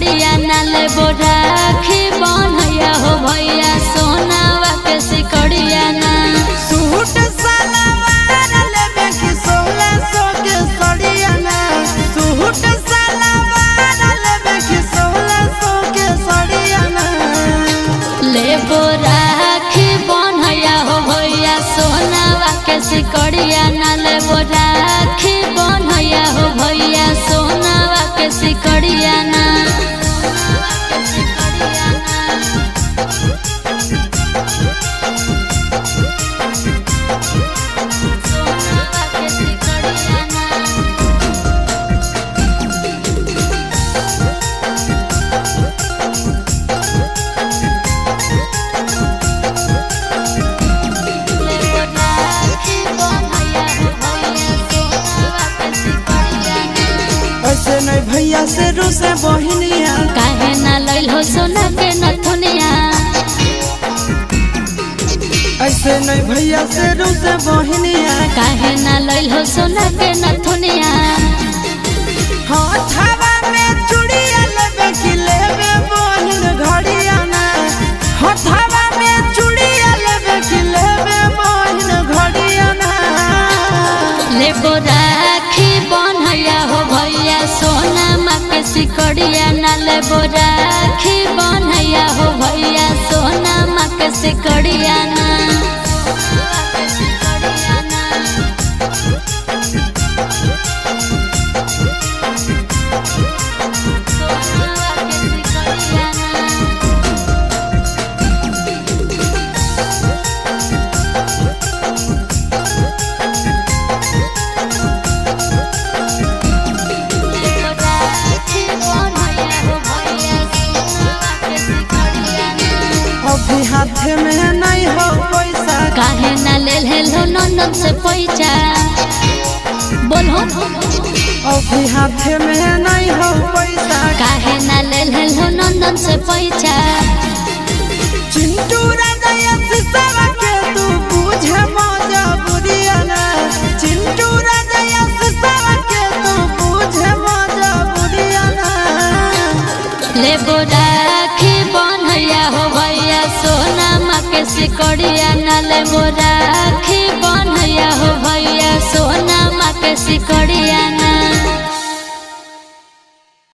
सिकड़िया नाले राखी बनैया हो भैया सोनावा के सिकड़िया ना सूट सलवार लेबे की 1600 के सड़िया ना सूट सलवार लेबे की 1600 के सड़िया ना लेबो राखी बनैया हो भैया सोनावा के सिकड़िया ना लेबो राखी बनैया हो भैया सोनावा के सिकड़िया ना ऐसे नहीं भैया से रूसे बहिनिया काहे ना लइल हो सोना के नथुनिया ऐसे नहीं भैया से रूसे बहिनिया काहे ना लइल हो सोना के नथुनिया हाथवा में चूड़िया लेबे की लेबे बहिन घड़िया ना हाथवा में चूड़िया लेबे की लेबे बहिन घड़िया ना लेबो राखी बनैया हो भैया सोना माँ के सिकड़िया ना लेबो राखी बनैया हो भैया सोना माँ के सिकड़िया ना अभी हाथ में नहीं हो पैसा काहे ना लेल हेलो नंदन से पैसा बोलो अभी हाथ में नहीं हो पैसा काहे ना लेल हेलो नंदन से पैसा चिंटू राजा सिसावा के तू बुझे मजा बुदिया ना चिंटू राजा सिसावा के तू बुझे मजा बुदिया ना लेबो राखी बनैया हो भैया सोना माँ के सिकड़िया ना लेबो राखी बनैया हो भैया सोना माँ के सिकड़िया ना।